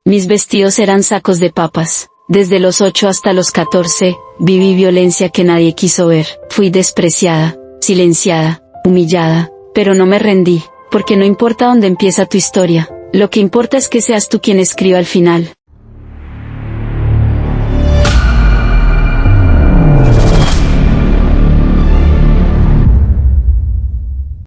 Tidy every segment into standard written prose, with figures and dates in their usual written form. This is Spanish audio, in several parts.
Mis vestidos eran sacos de papas. Desde los 8 hasta los 14, viví violencia que nadie quiso ver. Fui despreciada, silenciada, humillada, pero no me rendí, porque no importa dónde empieza tu historia, lo que importa es que seas tú quien escriba al final.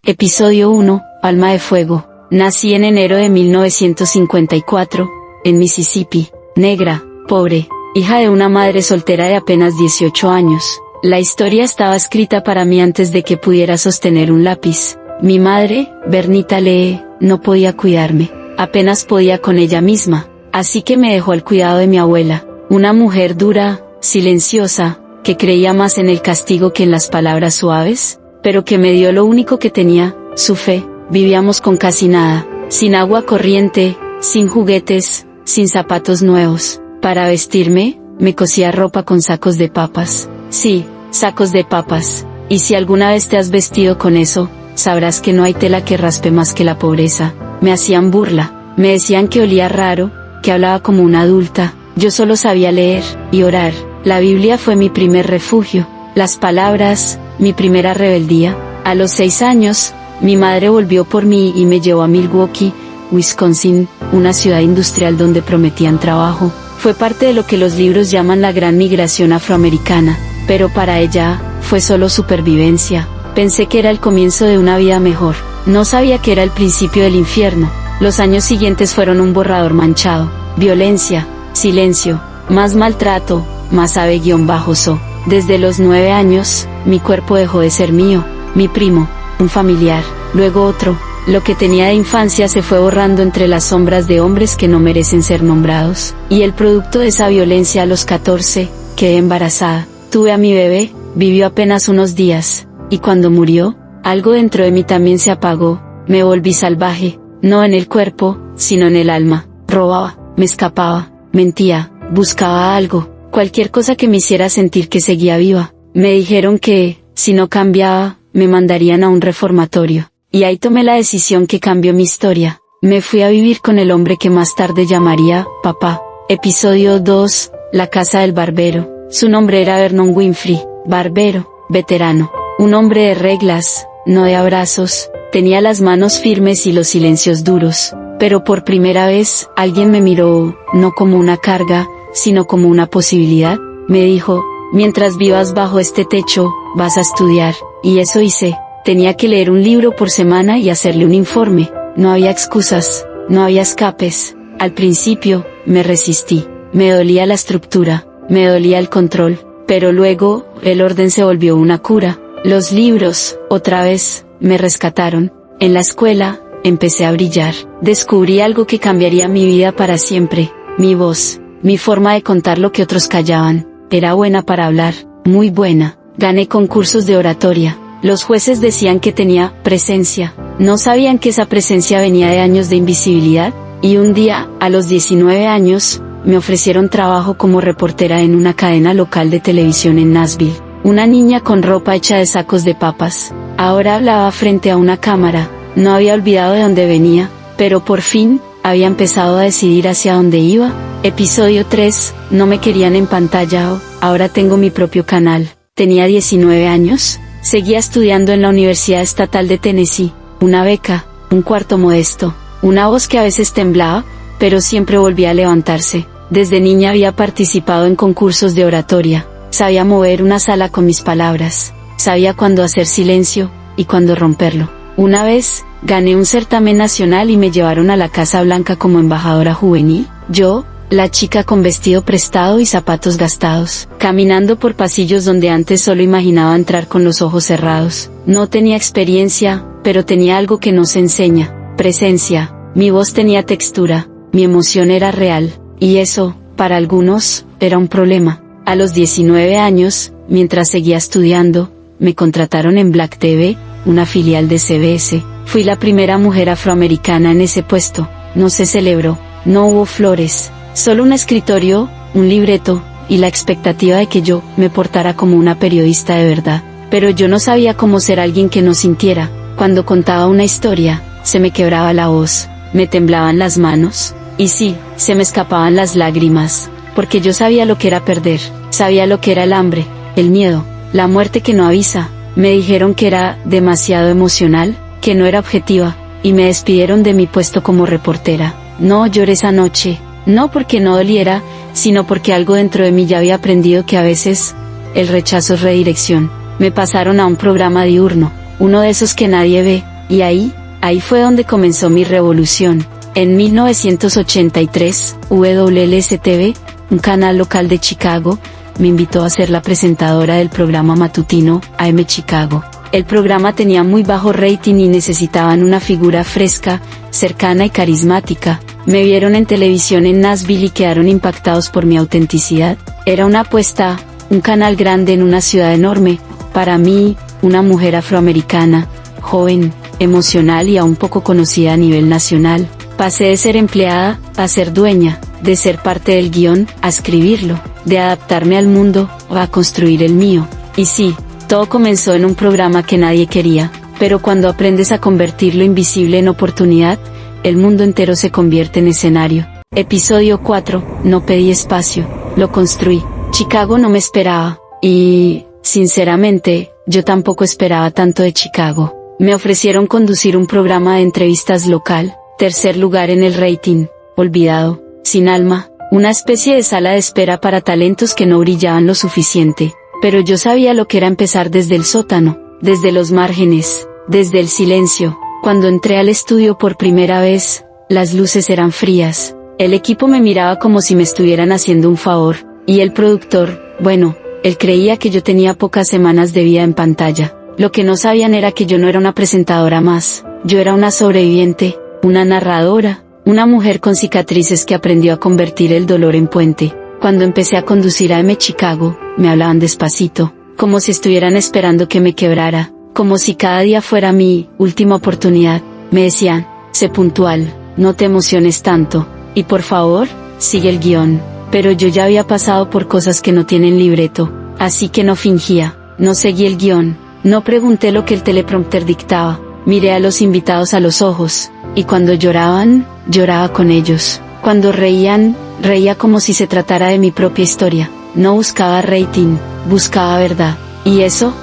Episodio 1, Alma de Fuego. Nací en enero de 1954, en Mississippi, negra, pobre, hija de una madre soltera de apenas 18 años. La historia estaba escrita para mí antes de que pudiera sostener un lápiz. Mi madre, Bernita Lee, no podía cuidarme, apenas podía con ella misma, así que me dejó al cuidado de mi abuela, una mujer dura, silenciosa, que creía más en el castigo que en las palabras suaves, pero que me dio lo único que tenía, su fe. Vivíamos con casi nada, sin agua corriente, sin juguetes, sin zapatos nuevos. Para vestirme, me cosía ropa con sacos de papas. Sí, sacos de papas. Y si alguna vez te has vestido con eso, sabrás que no hay tela que raspe más que la pobreza. Me hacían burla, me decían que olía raro, que hablaba como una adulta. Yo solo sabía leer y orar. La Biblia fue mi primer refugio. Las palabras, mi primera rebeldía. A los 6 años, mi madre volvió por mí y me llevó a Milwaukee, Wisconsin, una ciudad industrial donde prometían trabajo. Fue parte de lo que los libros llaman la gran migración afroamericana, pero para ella, fue solo supervivencia. Pensé que era el comienzo de una vida mejor. No sabía que era el principio del infierno. Los años siguientes fueron un borrador manchado. Violencia, silencio, más maltrato, más ave-so. Desde los 9 años, mi cuerpo dejó de ser mío. Mi primo, un familiar, luego otro. Lo que tenía de infancia se fue borrando entre las sombras de hombres que no merecen ser nombrados. Y el producto de esa violencia a los 14, quedé embarazada. Tuve a mi bebé, vivió apenas unos días. Y cuando murió, algo dentro de mí también se apagó. Me volví salvaje, no en el cuerpo, sino en el alma. Robaba, me escapaba, mentía, buscaba algo, cualquier cosa que me hiciera sentir que seguía viva. Me dijeron que, si no cambiaba, me mandarían a un reformatorio. Y ahí tomé la decisión que cambió mi historia. Me fui a vivir con el hombre que más tarde llamaría papá. Episodio 2, La casa del barbero. Su nombre era Vernon Winfrey, barbero, veterano. Un hombre de reglas, no de abrazos. Tenía las manos firmes y los silencios duros. Pero por primera vez, alguien me miró, no como una carga, sino como una posibilidad. Me dijo, mientras vivas bajo este techo, vas a estudiar. Y eso hice. Tenía que leer un libro por semana y hacerle un informe. No había excusas, no había escapes. Al principio, me resistí. Me dolía la estructura, me dolía el control. Pero luego, el orden se volvió una cura. Los libros, otra vez, me rescataron. En la escuela, empecé a brillar. Descubrí algo que cambiaría mi vida para siempre. Mi voz, mi forma de contar lo que otros callaban. Era buena para hablar, muy buena. Gané concursos de oratoria. Los jueces decían que tenía presencia. No sabían que esa presencia venía de años de invisibilidad. Y un día, a los 19 años, me ofrecieron trabajo como reportera en una cadena local de televisión en Nashville. Una niña con ropa hecha de sacos de papas. Ahora hablaba frente a una cámara. No había olvidado de dónde venía, pero por fin, había empezado a decidir hacia dónde iba. Episodio 3, no me querían en pantalla. Ahora tengo mi propio canal. Tenía 19 años. Seguía estudiando en la Universidad Estatal de Tennessee. Una beca, un cuarto modesto, una voz que a veces temblaba, pero siempre volvía a levantarse. Desde niña había participado en concursos de oratoria. Sabía mover una sala con mis palabras. Sabía cuándo hacer silencio, y cuándo romperlo. Una vez, gané un certamen nacional y me llevaron a la Casa Blanca como embajadora juvenil. Yo, la chica con vestido prestado y zapatos gastados, caminando por pasillos donde antes solo imaginaba entrar con los ojos cerrados. No tenía experiencia, pero tenía algo que no se enseña, presencia. Mi voz tenía textura, mi emoción era real, y eso, para algunos, era un problema. A los 19 años, mientras seguía estudiando, me contrataron en Black TV, una filial de CBS. Fui la primera mujer afroamericana en ese puesto. No se celebró, no hubo flores. Solo un escritorio, un libreto, y la expectativa de que yo me portara como una periodista de verdad. Pero yo no sabía cómo ser alguien que no sintiera. Cuando contaba una historia, se me quebraba la voz, me temblaban las manos. Y sí, se me escapaban las lágrimas, porque yo sabía lo que era perder, sabía lo que era el hambre, el miedo, la muerte que no avisa. Me dijeron que era demasiado emocional, que no era objetiva, y me despidieron de mi puesto como reportera. No lloré esa noche, no porque no doliera, sino porque algo dentro de mí ya había aprendido que a veces, el rechazo es redirección. Me pasaron a un programa diurno, uno de esos que nadie ve, y ahí fue donde comenzó mi revolución. En 1983, WLS-TV, un canal local de Chicago, me invitó a ser la presentadora del programa matutino, AM Chicago. El programa tenía muy bajo rating y necesitaban una figura fresca, cercana y carismática. Me vieron en televisión en Nashville y quedaron impactados por mi autenticidad. Era una apuesta, un canal grande en una ciudad enorme. Para mí, una mujer afroamericana, joven, emocional y aún poco conocida a nivel nacional. Pasé de ser empleada, a ser dueña, de ser parte del guión, a escribirlo, de adaptarme al mundo, a construir el mío. Y sí, todo comenzó en un programa que nadie quería, pero cuando aprendes a convertir lo invisible en oportunidad, el mundo entero se convierte en escenario. Episodio 4, no pedí espacio, lo construí. Chicago no me esperaba, y, sinceramente, yo tampoco esperaba tanto de Chicago. Me ofrecieron conducir un programa de entrevistas local, tercer lugar en el rating, olvidado, sin alma, una especie de sala de espera para talentos que no brillaban lo suficiente, pero yo sabía lo que era empezar desde el sótano, desde los márgenes, desde el silencio. Cuando entré al estudio por primera vez, las luces eran frías, el equipo me miraba como si me estuvieran haciendo un favor, y el productor, bueno, él creía que yo tenía pocas semanas de vida en pantalla. Lo que no sabían era que yo no era una presentadora más, yo era una sobreviviente, una narradora, una mujer con cicatrices que aprendió a convertir el dolor en puente. Cuando empecé a conducir a AM Chicago, me hablaban despacito, como si estuvieran esperando que me quebrara, como si cada día fuera mi última oportunidad. Me decían, sé puntual, no te emociones tanto, y por favor, sigue el guión. Pero yo ya había pasado por cosas que no tienen libreto, así que no fingía, no seguí el guión, no pregunté lo que el teleprompter dictaba, miré a los invitados a los ojos, y cuando lloraban, lloraba con ellos. Cuando reían, reía como si se tratara de mi propia historia. No buscaba rating, buscaba verdad. Y eso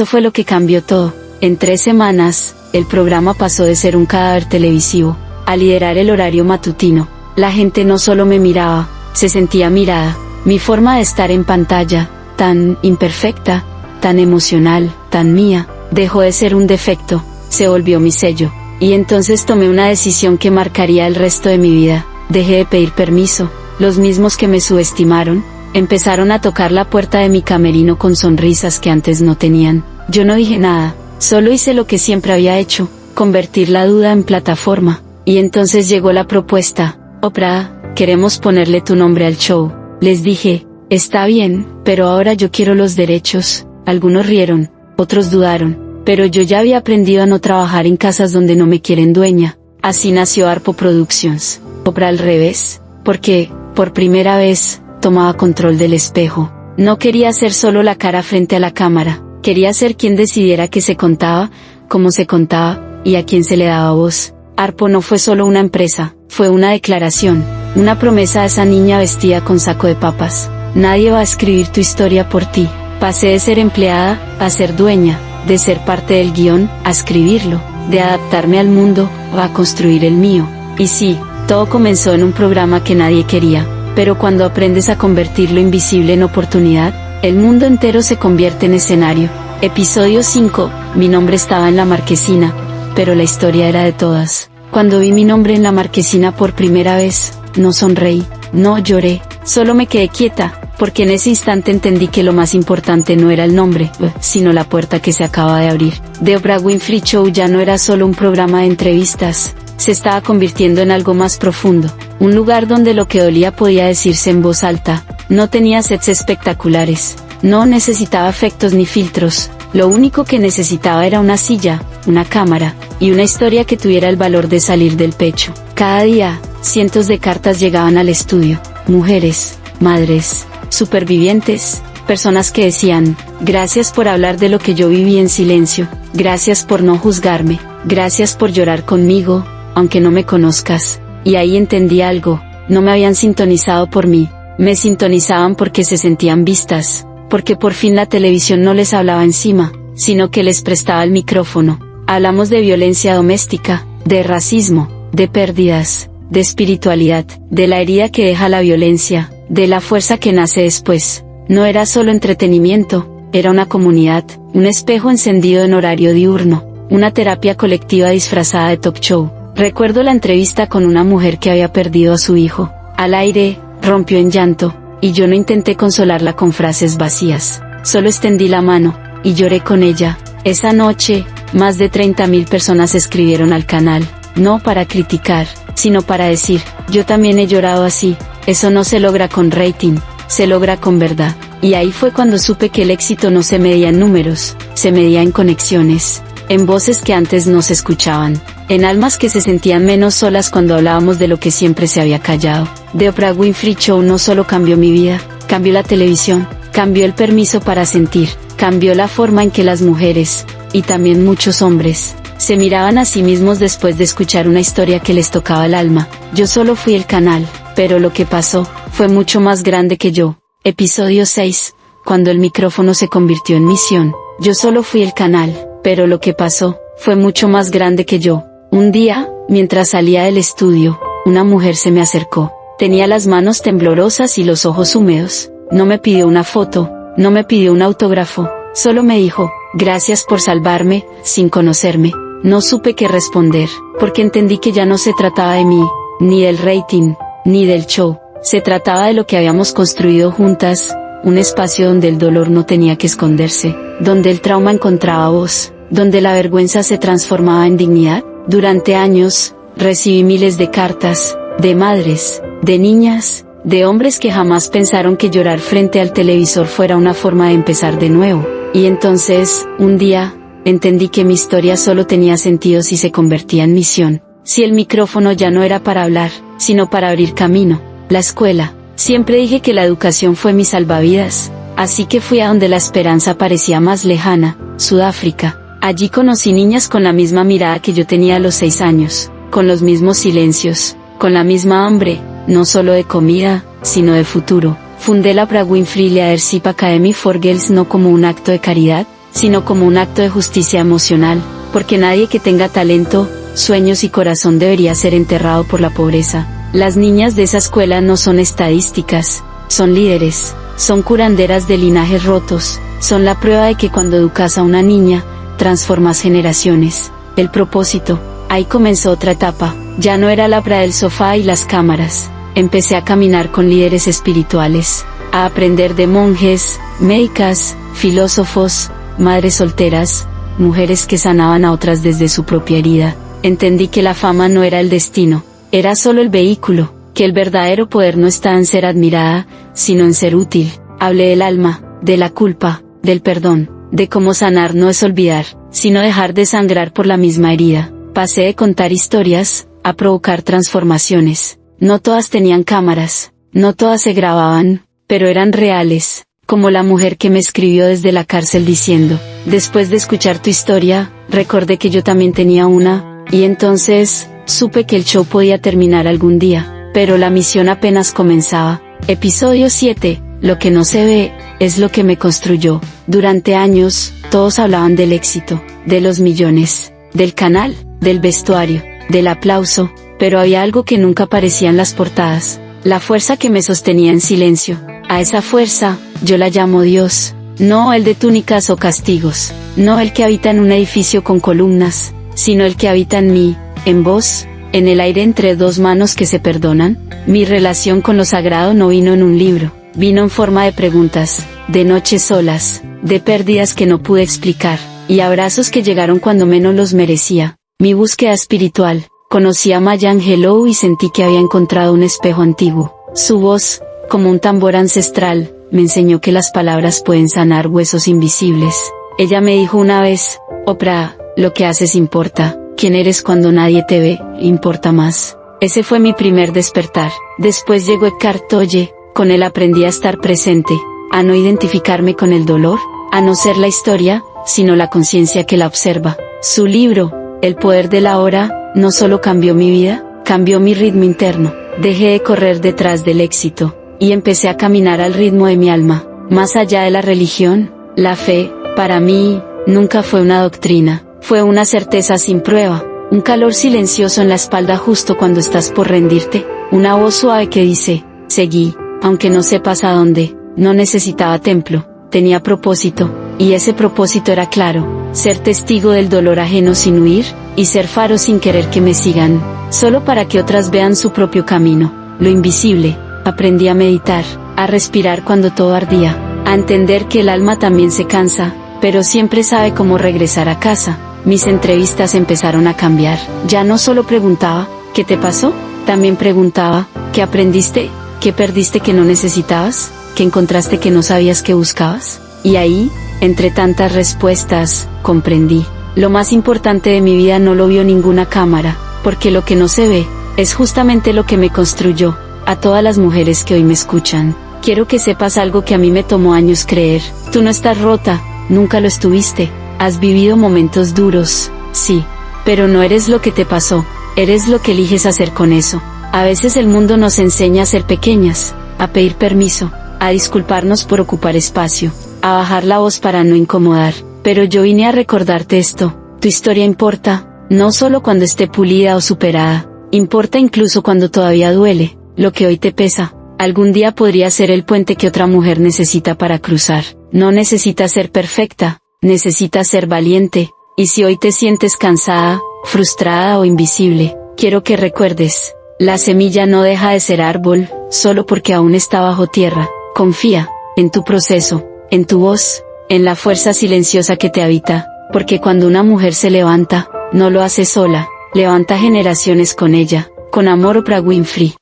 fue lo que cambió todo. En 3 semanas, el programa pasó de ser un cadáver televisivo, a liderar el horario matutino. La gente no solo me miraba, se sentía mirada. Mi forma de estar en pantalla, tan imperfecta, tan emocional, tan mía, dejó de ser un defecto, se volvió mi sello. Y entonces tomé una decisión que marcaría el resto de mi vida. Dejé de pedir permiso. Los mismos que me subestimaron, empezaron a tocar la puerta de mi camerino con sonrisas que antes no tenían. Yo no dije nada, solo hice lo que siempre había hecho, convertir la duda en plataforma. Y entonces llegó la propuesta, Oprah, queremos ponerle tu nombre al show. Les dije, está bien, pero ahora yo quiero los derechos. Algunos rieron, otros dudaron. Pero yo ya había aprendido a no trabajar en casas donde no me quieren dueña. Así nació Harpo Productions. Oprah al revés, porque, por primera vez, tomaba control del espejo. No quería ser solo la cara frente a la cámara, quería ser quien decidiera qué se contaba, cómo se contaba, y a quién se le daba voz. Harpo no fue solo una empresa, fue una declaración, una promesa a esa niña vestida con saco de papas. Nadie va a escribir tu historia por ti. Pasé de ser empleada, a ser dueña, de ser parte del guión, a escribirlo, de adaptarme al mundo, a construir el mío. Y sí, todo comenzó en un programa que nadie quería, pero cuando aprendes a convertir lo invisible en oportunidad, el mundo entero se convierte en escenario. Episodio 5, mi nombre estaba en la marquesina, pero la historia era de todas. Cuando vi mi nombre en la marquesina por primera vez, no sonreí, no lloré, solo me quedé quieta, porque en ese instante entendí que lo más importante no era el nombre, sino la puerta que se acaba de abrir. The Oprah Winfrey Show ya no era solo un programa de entrevistas, se estaba convirtiendo en algo más profundo, un lugar donde lo que dolía podía decirse en voz alta. No tenía sets espectaculares, no necesitaba efectos ni filtros, lo único que necesitaba era una silla, una cámara, y una historia que tuviera el valor de salir del pecho. Cada día, cientos de cartas llegaban al estudio, mujeres, madres, supervivientes, personas que decían, gracias por hablar de lo que yo viví en silencio, gracias por no juzgarme, gracias por llorar conmigo, aunque no me conozcas. Y ahí entendí algo, no me habían sintonizado por mí, me sintonizaban porque se sentían vistas, porque por fin la televisión no les hablaba encima, sino que les prestaba el micrófono. Hablamos de violencia doméstica, de racismo, de pérdidas, de espiritualidad, de la herida que deja la violencia, de la fuerza que nace después. No era solo entretenimiento, era una comunidad, un espejo encendido en horario diurno, una terapia colectiva disfrazada de talk show. Recuerdo la entrevista con una mujer que había perdido a su hijo. Al aire, rompió en llanto, y yo no intenté consolarla con frases vacías, solo extendí la mano, y lloré con ella. Esa noche, más de 30.000 personas escribieron al canal, no para criticar, sino para decir, yo también he llorado así. Eso no se logra con rating, se logra con verdad. Y ahí fue cuando supe que el éxito no se medía en números, se medía en conexiones, en voces que antes no se escuchaban, en almas que se sentían menos solas cuando hablábamos de lo que siempre se había callado. The Oprah Winfrey Show no solo cambió mi vida, cambió la televisión, cambió el permiso para sentir, cambió la forma en que las mujeres, y también muchos hombres, se miraban a sí mismos después de escuchar una historia que les tocaba el alma. Yo solo fui el canal, pero lo que pasó, fue mucho más grande que yo. Episodio 6, cuando el micrófono se convirtió en misión. Yo solo fui el canal, pero lo que pasó, fue mucho más grande que yo. Un día, mientras salía del estudio, una mujer se me acercó. Tenía las manos temblorosas y los ojos húmedos. No me pidió una foto, no me pidió un autógrafo, solo me dijo, gracias por salvarme, sin conocerme. No supe qué responder, porque entendí que ya no se trataba de mí, ni del rating, ni del show. Se trataba de lo que habíamos construido juntas, un espacio donde el dolor no tenía que esconderse, donde el trauma encontraba voz, donde la vergüenza se transformaba en dignidad. Durante años, recibí miles de cartas, de madres, de niñas, de hombres que jamás pensaron que llorar frente al televisor fuera una forma de empezar de nuevo. Y entonces, un día, entendí que mi historia solo tenía sentido si se convertía en misión, si el micrófono ya no era para hablar, sino para abrir camino. La escuela. Siempre dije que la educación fue mi salvavidas, así que fui a donde la esperanza parecía más lejana, Sudáfrica. Allí conocí niñas con la misma mirada que yo tenía a los 6 años, con los mismos silencios, con la misma hambre, no solo de comida, sino de futuro. Fundé la Oprah Winfrey Leadership Academy for Girls no como un acto de caridad, sino como un acto de justicia emocional, porque nadie que tenga talento, sueños y corazón debería ser enterrado por la pobreza. Las niñas de esa escuela no son estadísticas, son líderes, son curanderas de linajes rotos, son la prueba de que cuando educas a una niña, transformas generaciones. El propósito, ahí comenzó otra etapa, ya no era la Oprah del sofá y las cámaras, empecé a caminar con líderes espirituales, a aprender de monjes, médicas, filósofos, madres solteras, mujeres que sanaban a otras desde su propia herida. Entendí que la fama no era el destino, era solo el vehículo, que el verdadero poder no está en ser admirada, sino en ser útil. Hablé del alma, de la culpa, del perdón, de cómo sanar no es olvidar, sino dejar de sangrar por la misma herida. Pasé de contar historias, a provocar transformaciones. No todas tenían cámaras, no todas se grababan, pero eran reales, como la mujer que me escribió desde la cárcel diciendo, después de escuchar tu historia, recordé que yo también tenía una, y entonces, supe que el show podía terminar algún día, pero la misión apenas comenzaba. Episodio 7, lo que no se ve, es lo que me construyó. Durante años, todos hablaban del éxito, de los millones, del canal, del vestuario, del aplauso, pero había algo que nunca aparecía en las portadas, la fuerza que me sostenía en silencio. A esa fuerza, yo la llamo Dios, no el de túnicas o castigos, no el que habita en un edificio con columnas, sino el que habita en mí, en vos, en el aire entre dos manos que se perdonan. Mi relación con lo sagrado no vino en un libro, vino en forma de preguntas, de noches solas, de pérdidas que no pude explicar, y abrazos que llegaron cuando menos los merecía. Mi búsqueda espiritual, conocí a Maya Angelou y sentí que había encontrado un espejo antiguo. Su voz, como un tambor ancestral, me enseñó que las palabras pueden sanar huesos invisibles. Ella me dijo una vez, Oprah, lo que haces importa. Quién eres cuando nadie te ve, importa más. Ese fue mi primer despertar. Después llegó Eckhart Tolle, con él aprendí a estar presente, a no identificarme con el dolor, a no ser la historia, sino la conciencia que la observa. Su libro, El poder de la hora, no solo cambió mi vida, cambió mi ritmo interno. Dejé de correr detrás del éxito, y empecé a caminar al ritmo de mi alma. Más allá de la religión, la fe, para mí, nunca fue una doctrina, fue una certeza sin prueba, un calor silencioso en la espalda justo cuando estás por rendirte, una voz suave que dice, seguí, aunque no sepas a dónde. No necesitaba templo, tenía propósito, y ese propósito era claro, ser testigo del dolor ajeno sin huir, y ser faro sin querer que me sigan, solo para que otras vean su propio camino, lo invisible. Aprendí a meditar, a respirar cuando todo ardía, a entender que el alma también se cansa, pero siempre sabe cómo regresar a casa. Mis entrevistas empezaron a cambiar, ya no solo preguntaba, ¿qué te pasó? También preguntaba, ¿qué aprendiste? ¿Qué perdiste que no necesitabas? ¿Qué encontraste que no sabías que buscabas? Y ahí, entre tantas respuestas, comprendí. Lo más importante de mi vida no lo vio ninguna cámara, porque lo que no se ve, es justamente lo que me construyó. A todas las mujeres que hoy me escuchan, quiero que sepas algo que a mí me tomó años creer. Tú no estás rota, nunca lo estuviste. Has vivido momentos duros, sí, pero no eres lo que te pasó, eres lo que eliges hacer con eso. A veces el mundo nos enseña a ser pequeñas, a pedir permiso, a disculparnos por ocupar espacio, a bajar la voz para no incomodar, pero yo vine a recordarte esto, tu historia importa, no solo cuando esté pulida o superada, importa incluso cuando todavía duele, lo que hoy te pesa, algún día podría ser el puente que otra mujer necesita para cruzar, no necesitas ser perfecta, necesitas ser valiente, y si hoy te sientes cansada, frustrada o invisible, quiero que recuerdes, la semilla no deja de ser árbol, solo porque aún está bajo tierra. Confía, en tu proceso, en tu voz, en la fuerza silenciosa que te habita, porque cuando una mujer se levanta, no lo hace sola, levanta generaciones con ella. Con amor, Oprah Winfrey.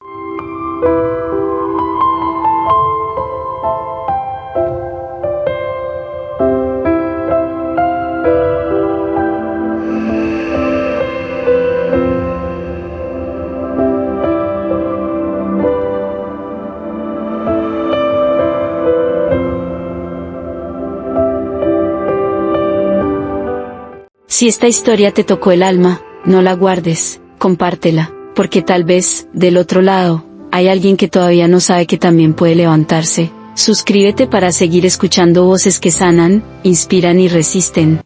Si esta historia te tocó el alma, no la guardes, compártela, porque tal vez, del otro lado, hay alguien que todavía no sabe que también puede levantarse. Suscríbete para seguir escuchando voces que sanan, inspiran y resisten.